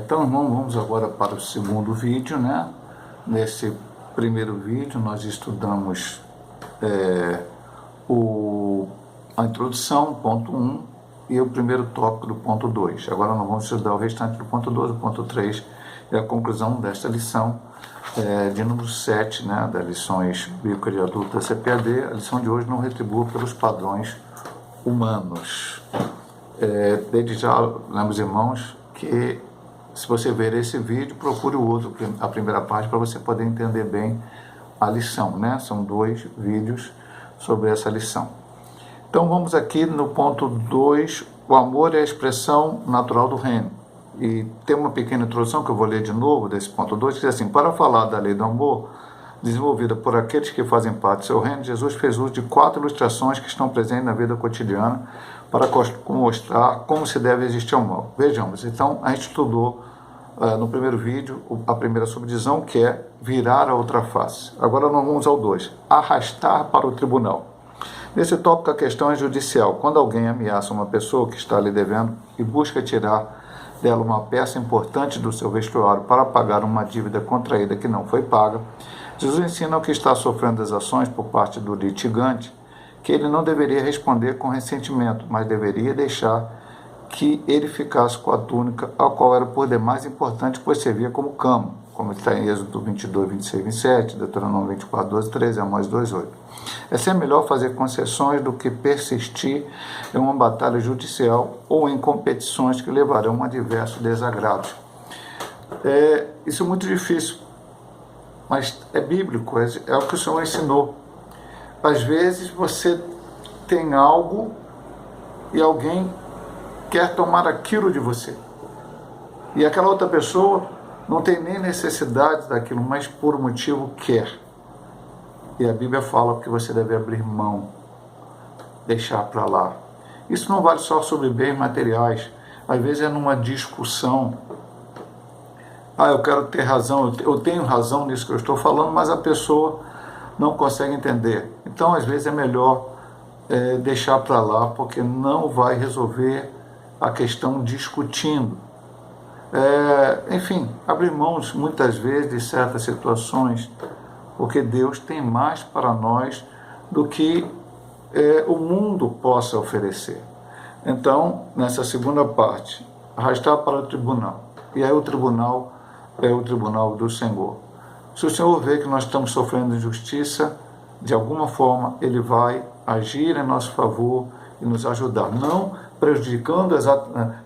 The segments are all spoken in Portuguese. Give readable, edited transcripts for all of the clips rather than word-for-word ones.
Então, irmão, vamos agora para o segundo vídeo, né? Nesse primeiro vídeo, nós estudamos a introdução, ponto 1, e o primeiro tópico do ponto 2. Agora nós vamos estudar o restante do ponto 2, o ponto 3 e a conclusão desta lição de número 7, né? Das lições bíblicas de adulto da CPAD. A lição de hoje: não retribua pelos padrões humanos. Desde já, lembramos, irmãos, que se você ver esse vídeo, procure o outro, a primeira parte, para você poder entender bem a lição, né? São 2 vídeos sobre essa lição. Então vamos aqui no ponto 2, o amor é a expressão natural do reino. E tem uma pequena introdução que eu vou ler de novo desse ponto 2, que diz assim: para falar da lei do amor, desenvolvida por aqueles que fazem parte do seu reino, Jesus fez uso de 4 ilustrações que estão presentes na vida cotidiana para mostrar como se deve existir o mal. Vejamos, então a gente estudou no primeiro vídeo a primeira subdivisão, que é virar a outra face. Agora nós vamos ao 2, arrastar para o tribunal. Nesse tópico a questão é judicial. Quando alguém ameaça uma pessoa que está lhe devendo e busca tirar dela uma peça importante do seu vestuário para pagar uma dívida contraída que não foi paga, Jesus ensina ao que está sofrendo as ações por parte do litigante que ele não deveria responder com ressentimento, mas deveria deixar que ele ficasse com a túnica, a qual era por demais importante, pois servia como cama, como está em Êxodo 22, 26, 27, Deuteronômio 24, 12, 13, Amós 2, 8. É sempre melhor fazer concessões do que persistir em uma batalha judicial ou em competições que levarão a diversos desagrados. Isso é muito difícil, mas é bíblico, é o que o Senhor ensinou. Às vezes você tem algo e alguém quer tomar aquilo de você. E aquela outra pessoa não tem nem necessidade daquilo, mas por um motivo quer. E a Bíblia fala que você deve abrir mão, deixar para lá. Isso não vale só sobre bens materiais. Às vezes é numa discussão. Eu quero ter razão, eu tenho razão nisso que eu estou falando, mas a pessoa não consegue entender. Então, às vezes é melhor deixar para lá, porque não vai resolver a questão discutindo. Enfim, abrir mãos muitas vezes de certas situações, porque Deus tem mais para nós do que o mundo possa oferecer. Então, nessa segunda parte, arrastar para o tribunal. E aí o tribunal é o tribunal do Senhor. Se o Senhor vê que nós estamos sofrendo injustiça, de alguma forma Ele vai agir em nosso favor e nos ajudar,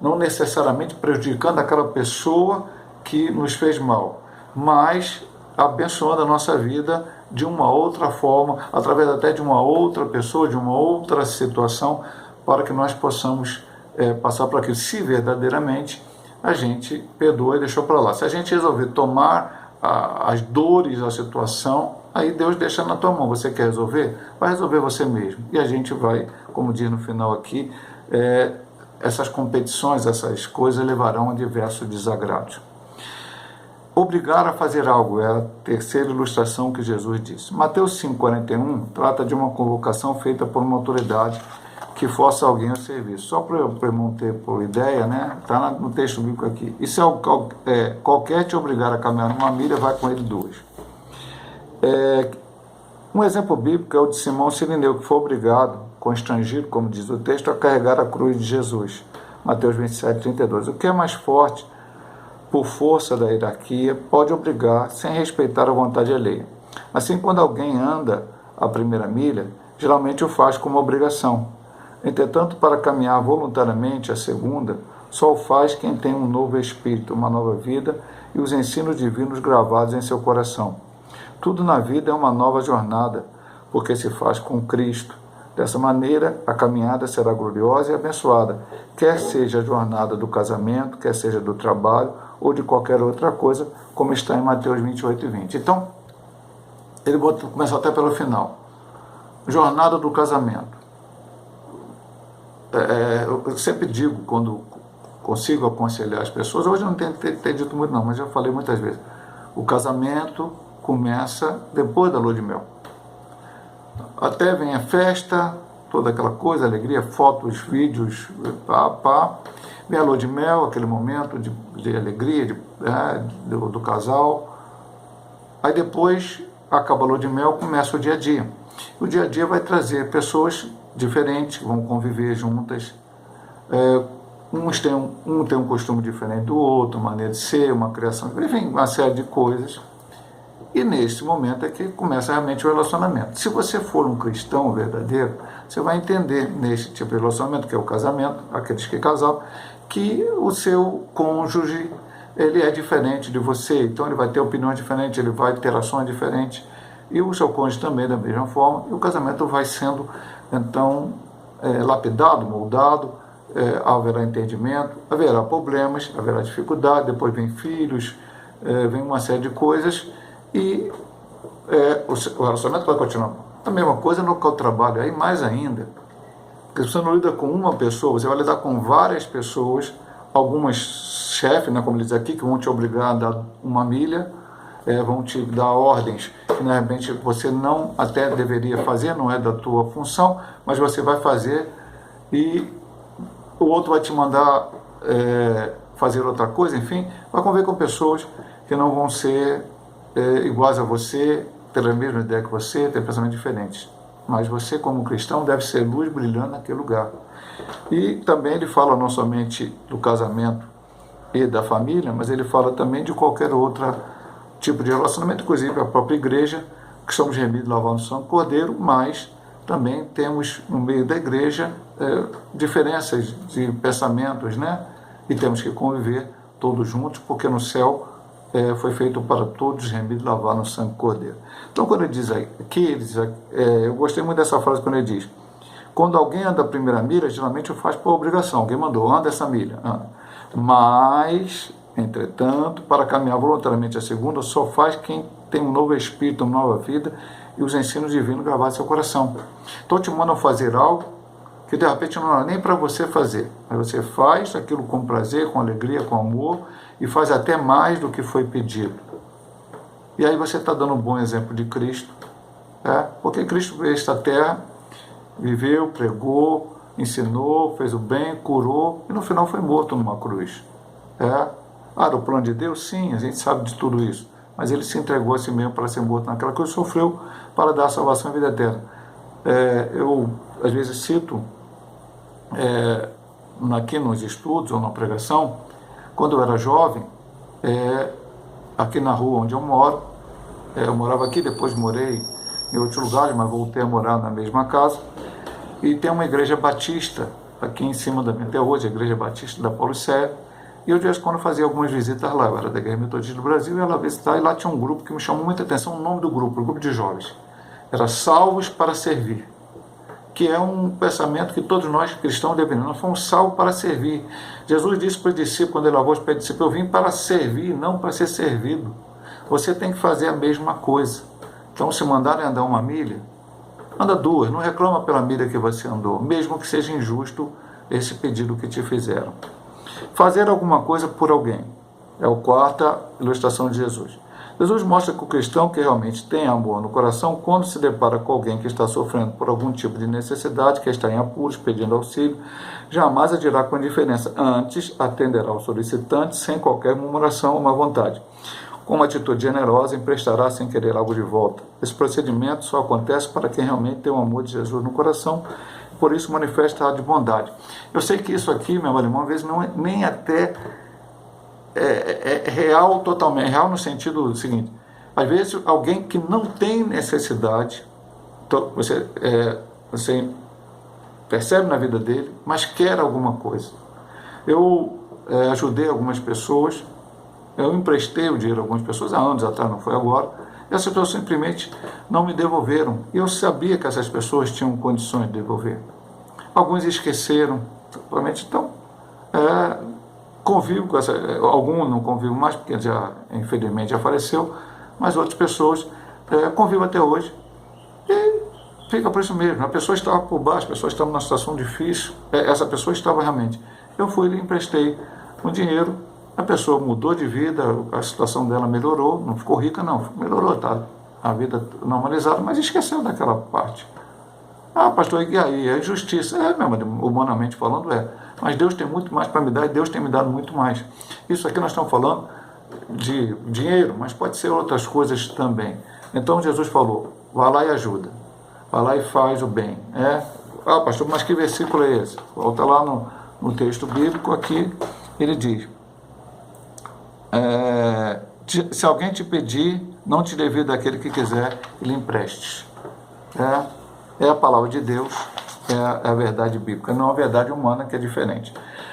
não necessariamente prejudicando aquela pessoa que nos fez mal, mas abençoando a nossa vida de uma outra forma, através até de uma outra pessoa, de uma outra situação, para que nós possamos passar por aquilo. Se verdadeiramente a gente perdoa e deixou para lá. Se a gente resolver tomar as dores da situação, aí Deus deixa na tua mão. Você quer resolver? Vai resolver você mesmo. E a gente vai, como diz no final aqui, essas competições, essas coisas levarão a diversos desagrados. Obrigar a fazer algo é a terceira ilustração que Jesus disse. Mateus 5,41 trata de uma convocação feita por uma autoridade que força alguém ao serviço. Só para o irmão ter por ideia, né? Está no texto bíblico aqui. E se qualquer te obrigar a caminhar numa milha, vai com ele 2. Um exemplo bíblico é o de Simão Sirineu, que foi obrigado, constrangido, como diz o texto, a carregar a cruz de Jesus. Mateus 27, 32. O que é mais forte, por força da hierarquia, pode obrigar sem respeitar a vontade alheia. Assim, quando alguém anda a primeira milha, geralmente o faz como obrigação. Entretanto, para caminhar voluntariamente a segunda, só o faz quem tem um novo espírito, uma nova vida e os ensinos divinos gravados em seu coração. Tudo na vida é uma nova jornada, porque se faz com Cristo. Dessa maneira, a caminhada será gloriosa e abençoada, quer seja a jornada do casamento, quer seja do trabalho ou de qualquer outra coisa, como está em Mateus 28 e 20. Então, ele começa até pelo final. Jornada do casamento. Eu sempre digo, quando consigo aconselhar as pessoas, hoje eu não tenho dito muito não, mas já falei muitas vezes, o casamento começa depois da lua de mel. Até vem a festa, toda aquela coisa, alegria, fotos, vídeos, Vem a lua de mel, aquele momento de alegria do casal. Aí depois, acaba a lua de mel, começa o dia a dia. O dia a dia vai trazer pessoas diferentes, que vão conviver juntas. Um tem um costume diferente do outro, uma maneira de ser, uma criação, enfim, uma série de coisas. E nesse momento é que começa realmente o relacionamento. Se você for um cristão verdadeiro, você vai entender nesse tipo de relacionamento, que é o casamento, aqueles que casam, que o seu cônjuge, ele é diferente de você, então ele vai ter opiniões diferentes, ele vai ter ações diferentes, e o seu cônjuge também da mesma forma, e o casamento vai sendo, então, lapidado, moldado, haverá entendimento, haverá problemas, haverá dificuldade, depois vem filhos, vem uma série de coisas, e o relacionamento vai continuar. A mesma coisa no local de trabalho, aí mais ainda, porque você não lida com uma pessoa, você vai lidar com várias pessoas, algumas chefes, né, como eles dizem aqui, que vão te obrigar a dar uma milha, vão te dar ordens que, de repente, você não até deveria fazer, não é da tua função, mas você vai fazer, e o outro vai te mandar fazer outra coisa, enfim, vai conviver com pessoas que não vão ser iguais a você, pela mesma ideia que você, ter pensamentos diferentes. Mas você, como cristão, deve ser luz brilhando naquele lugar. E também ele fala não somente do casamento e da família, mas ele fala também de qualquer outro tipo de relacionamento, inclusive a própria igreja, que somos remidos lavando o sangue do Cordeiro, mas também temos no meio da igreja diferenças de pensamentos, né? E temos que conviver todos juntos, porque no céu foi feito para todos remidos lavar no sangue do Cordeiro. Então, quando ele diz aqui, eu gostei muito dessa frase quando ele diz: quando alguém anda a primeira milha, geralmente o faz por obrigação. Alguém mandou, anda essa milha. Anda. Mas, entretanto, para caminhar voluntariamente a segunda, só faz quem tem um novo espírito, uma nova vida e os ensinos divinos gravados em seu coração. Então, te mandam fazer algo que de repente não é nem para você fazer, mas você faz aquilo com prazer, com alegria, com amor, e faz até mais do que foi pedido. E aí você está dando um bom exemplo de Cristo, porque Cristo veio a esta terra, viveu, pregou, ensinou, fez o bem, curou, e no final foi morto numa cruz. Era o plano de Deus? Sim, a gente sabe de tudo isso, mas ele se entregou a si mesmo para ser morto naquela cruz, sofreu para dar a salvação e vida eterna. Eu às vezes cito aqui nos estudos ou na pregação, quando eu era jovem, aqui na rua onde eu moro, eu morava aqui, depois morei em outros lugares, mas voltei a morar na mesma casa, e tem uma igreja batista aqui em cima da minha, até hoje, a igreja batista da Paulo Sérgio, e eu de vez em quando fazia algumas visitas lá. Eu era da Igreja Metodista do Brasil, e ia lá visitar, e lá tinha um grupo que me chamou muita atenção, o nome do grupo, o grupo de jovens, era Salvos para Servir, que é um pensamento que todos nós cristãos devemos. Nós fomos salvos para servir. Jesus disse para os discípulos, quando ele lavou os pés dos discípulos: eu vim para servir, não para ser servido. Você tem que fazer a mesma coisa. Então, se mandarem andar uma milha, anda duas, não reclama pela milha que você andou, mesmo que seja injusto esse pedido que te fizeram. Fazer alguma coisa por alguém é a quarta ilustração de Jesus. Jesus mostra que o cristão que realmente tem amor no coração, quando se depara com alguém que está sofrendo por algum tipo de necessidade, que está em apuros, pedindo auxílio, jamais agirá com indiferença. Antes, atenderá ao solicitante sem qualquer murmuração ou má vontade. Com uma atitude generosa, emprestará sem querer algo de volta. Esse procedimento só acontece para quem realmente tem o amor de Jesus no coração, por isso manifesta a de bondade. Eu sei que isso aqui, meu irmão, às vezes não é nem até real totalmente, real no sentido seguinte: às vezes alguém que não tem necessidade, você percebe na vida dele, mas quer alguma coisa. Eu ajudei algumas pessoas, eu emprestei o dinheiro a algumas pessoas há anos atrás, não foi agora, e essas pessoas simplesmente não me devolveram, e eu sabia que essas pessoas tinham condições de devolver. Alguns esqueceram, provavelmente. Então convivo com algum não convivo mais, porque já, infelizmente, já faleceu, mas outras pessoas convivo até hoje, e fica por isso mesmo. A pessoa estava por baixo, a pessoa estava numa situação difícil, essa pessoa estava realmente. Eu fui e lhe emprestei o dinheiro, a pessoa mudou de vida, a situação dela melhorou, não ficou rica não, melhorou, tá? A vida normalizada, mas esqueceu daquela parte. Ah, pastor, e aí? É justiça. É mesmo, humanamente falando, é. Mas Deus tem muito mais para me dar e Deus tem me dado muito mais. Isso aqui nós estamos falando de dinheiro, mas pode ser outras coisas também. Então Jesus falou, vá lá e ajuda. Vá lá e faz o bem. Ah, pastor, mas que versículo é esse? Volta lá no texto bíblico aqui, ele diz, se alguém te pedir, não te devia daquele que quiser, lhe emprestes. É a palavra de Deus, é a verdade bíblica, não a verdade humana, que é diferente.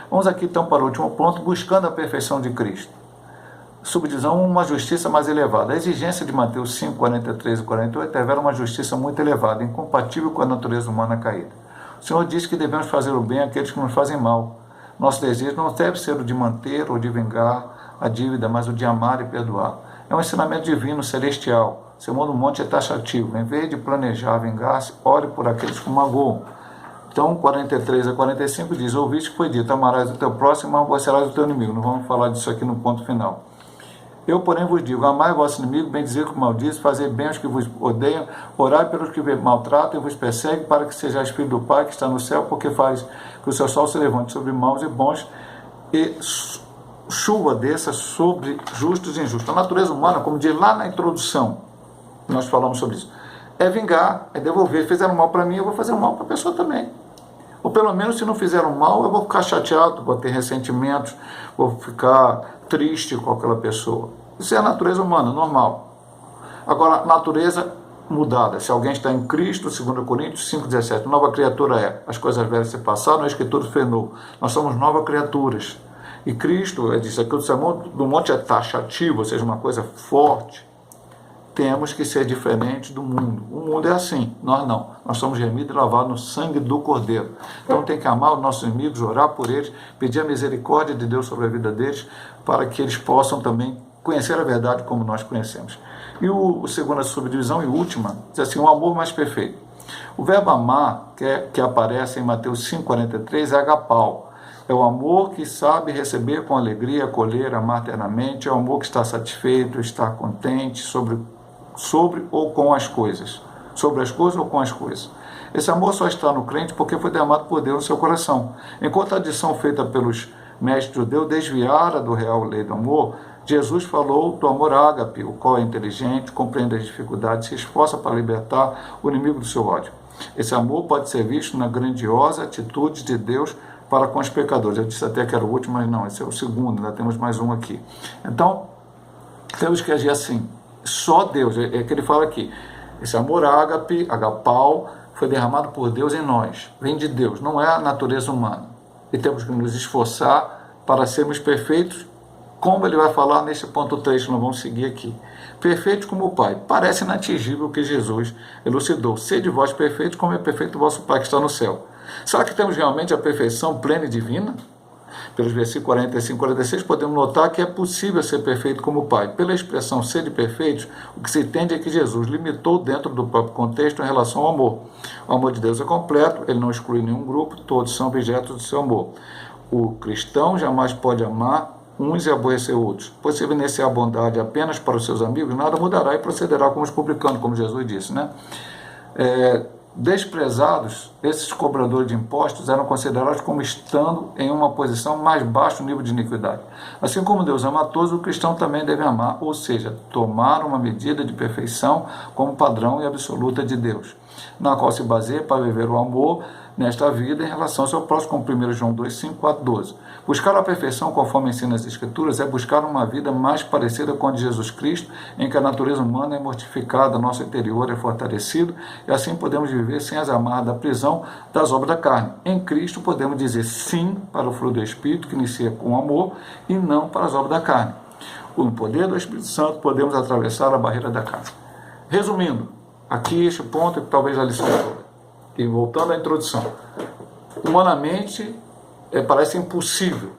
Vamos aqui então para o último ponto, buscando a perfeição de Cristo. Subdivisão, uma justiça mais elevada. A exigência de Mateus 5, 43 e 48 revela uma justiça muito elevada, incompatível com a natureza humana caída. O Senhor diz que devemos fazer o bem àqueles que nos fazem mal. Nosso desejo não deve ser o de manter ou de vingar a dívida, mas o de amar e perdoar. É um ensinamento divino, celestial. Sermão do Monte é taxativo. Em vez de planejar vingar-se, ore por aqueles que o magoam. Então, 43 a 45 diz, ouviste que foi dito, amarás o teu próximo e aborrecerás o teu inimigo. Não vamos falar disso aqui no ponto final. Eu, porém, vos digo, amai o vosso inimigo, bendizer o que maldiz, fazer bem aos que vos odeiam, orai pelos que vos maltratam e vos perseguem, para que sejais filho do Pai que está no céu, porque faz que o seu sol se levante sobre maus e bons, e chuva desça sobre justos e injustos. A natureza humana, como diz lá na introdução, nós falamos sobre isso, é vingar, é devolver. Fizeram mal para mim, eu vou fazer mal para a pessoa também. Ou pelo menos, se não fizeram mal, eu vou ficar chateado, vou ter ressentimentos, vou ficar triste com aquela pessoa. Isso é a natureza humana, normal. Agora, natureza mudada. Se alguém está em Cristo, 2 Coríntios 5,17, nova criatura é. As coisas velhas se passaram, a Escritura frenou. Nós somos novas criaturas. E Cristo, disse aqui, o Sermão do Monte é taxativo, ou seja, uma coisa forte. Temos que ser diferentes do mundo. O mundo é assim, nós não. Nós somos remidos e lavados no sangue do Cordeiro. Então tem que amar os nossos inimigos, orar por eles, pedir a misericórdia de Deus sobre a vida deles, para que eles possam também conhecer a verdade como nós conhecemos. E a segunda subdivisão e última, diz assim, o amor mais perfeito. O verbo amar, que aparece em Mateus 5,43, é agapau. É o amor que sabe receber com alegria, acolher, amar eternamente. É o amor que está satisfeito, está contente sobre ou com as coisas. Sobre as coisas ou com as coisas. Esse amor só está no crente porque foi derramado por Deus no seu coração. Enquanto a adição feita pelos mestres judeus desviara do real lei do amor, Jesus falou do amor ágape, o qual é inteligente, compreende as dificuldades, se esforça para libertar o inimigo do seu ódio. Esse amor pode ser visto na grandiosa atitude de Deus para com os pecadores. Eu disse até que era o último, mas não, esse é o segundo, ainda temos mais um aqui. Então, temos que agir assim. Só Deus, é que ele fala aqui, esse amor ágape, agapau, foi derramado por Deus em nós, vem de Deus, não é a natureza humana. E temos que nos esforçar para sermos perfeitos, como ele vai falar nesse ponto 3 que nós vamos seguir aqui. Perfeitos como o Pai. Parece inatingível o que Jesus elucidou. Sede vós perfeitos como é perfeito o vosso Pai que está no céu. Será que temos realmente a perfeição plena e divina? Pelos versículos 45 e 46, podemos notar que é possível ser perfeito como o Pai. Pela expressão ser de perfeitos, o que se entende é que Jesus limitou dentro do próprio contexto em relação ao amor. O amor de Deus é completo, ele não exclui nenhum grupo, todos são objetos do seu amor. O cristão jamais pode amar uns e aborrecer outros. Pois se evidenciar a bondade apenas para os seus amigos, nada mudará e procederá como os publicanos, como Jesus disse, né? Desprezados, esses cobradores de impostos eram considerados como estando em uma posição mais baixa no nível de iniquidade. Assim como Deus ama a todos, o cristão também deve amar, ou seja, tomar uma medida de perfeição como padrão e absoluta de Deus, na qual se baseia para viver o amor nesta vida em relação ao seu próximo, como 1 João 2, 5, 4, 12. Buscar a perfeição, conforme ensina as Escrituras, é buscar uma vida mais parecida com a de Jesus Cristo, em que a natureza humana é mortificada, nosso interior é fortalecido, e assim podemos viver sem as amarras da prisão das obras da carne. Em Cristo podemos dizer sim para o fruto do Espírito, que inicia com o amor, e não para as obras da carne. Com o poder do Espírito Santo, podemos atravessar a barreira da carne. Resumindo, aqui este ponto, que talvez a lição toda. E voltando à introdução, humanamente parece impossível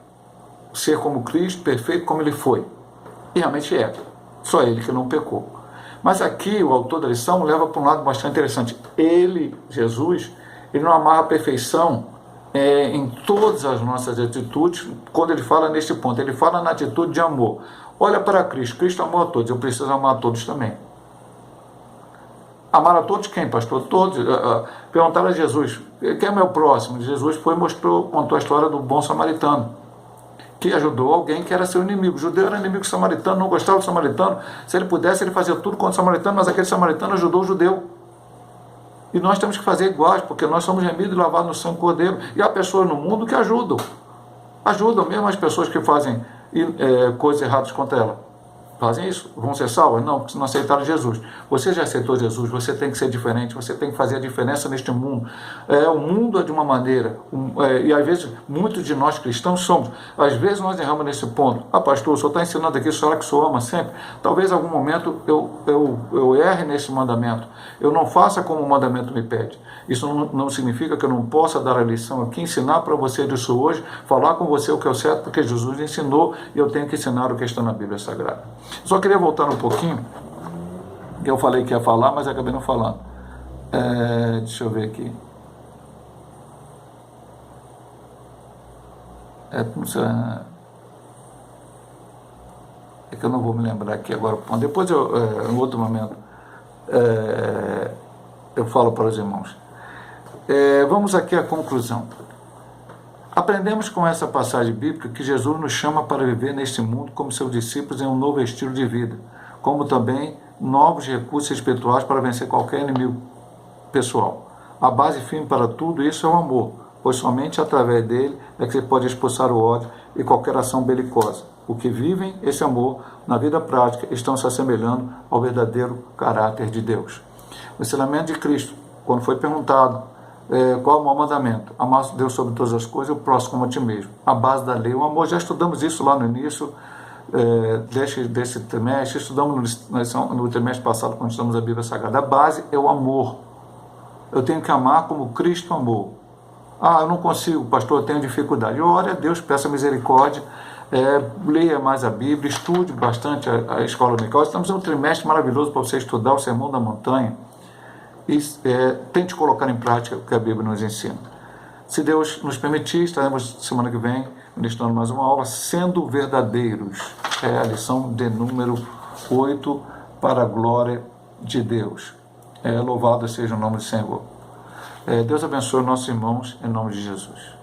ser como Cristo, perfeito como ele foi. E realmente é. Só ele que não pecou. Mas aqui o autor da lição leva para um lado bastante interessante. Ele, Jesus, ele não amarra a perfeição em todas as nossas atitudes. Quando ele fala neste ponto, ele fala na atitude de amor. Olha para Cristo. Cristo amou a todos. Eu preciso amar a todos também. Amar a todos quem, pastor? Todos. Perguntaram a Jesus, quem é meu próximo? Jesus foi e contou a história do bom samaritano, que ajudou alguém que era seu inimigo. O judeu era inimigo do samaritano, não gostava do samaritano. Se ele pudesse, ele fazia tudo contra o samaritano, mas aquele samaritano ajudou o judeu. E nós temos que fazer iguais, porque nós somos remidos e lavados no sangue do Cordeiro. E há pessoas no mundo que ajudam mesmo as pessoas que fazem coisas erradas contra ela. Fazem isso? Vão ser salvas? Não, porque não aceitaram Jesus. Você já aceitou Jesus, você tem que ser diferente, você tem que fazer a diferença neste mundo. O mundo é de uma maneira, e às vezes muitos de nós cristãos somos. Às vezes nós erramos nesse ponto. Pastor, o senhor está ensinando aqui, será que o senhor ama sempre? Talvez em algum momento eu erre nesse mandamento. Eu não faça como o mandamento me pede. Isso não significa que eu não possa dar a lição aqui, ensinar para você disso hoje, falar com você o que é o certo, porque Jesus ensinou e eu tenho que ensinar o que está na Bíblia Sagrada. Só queria voltar um pouquinho, que eu falei que ia falar, mas acabei não falando. Deixa eu ver aqui. É que eu não vou me lembrar aqui agora. Depois, em outro momento, eu falo para os irmãos. Vamos aqui à conclusão. Aprendemos com essa passagem bíblica que Jesus nos chama para viver neste mundo como seus discípulos em um novo estilo de vida, como também novos recursos espirituais para vencer qualquer inimigo pessoal. A base firme para tudo isso é o amor, pois somente através dele é que se pode expulsar o ódio e qualquer ação belicosa. O que vivem esse amor na vida prática estão se assemelhando ao verdadeiro caráter de Deus. O ensinamento de Cristo, quando foi perguntado qual é o maior mandamento? Amar Deus sobre todas as coisas e o próximo como a ti mesmo. A base da lei, o amor, já estudamos isso lá no início desse trimestre, estudamos no trimestre passado, quando estudamos a Bíblia Sagrada. A base é o amor. Eu tenho que amar como Cristo amou. Eu não consigo, pastor, eu tenho dificuldade. Ore a Deus, peça misericórdia, leia mais a Bíblia, estude bastante a escola dominical. Estamos em um trimestre maravilhoso para você estudar o Sermão da Montanha. Tente colocar em prática o que a Bíblia nos ensina. Se Deus nos permitir, estaremos semana que vem ministrando mais uma aula, sendo verdadeiros. É a lição de número 8, para a glória de Deus. Louvado seja o nome do Senhor. Deus abençoe nossos irmãos, em nome de Jesus.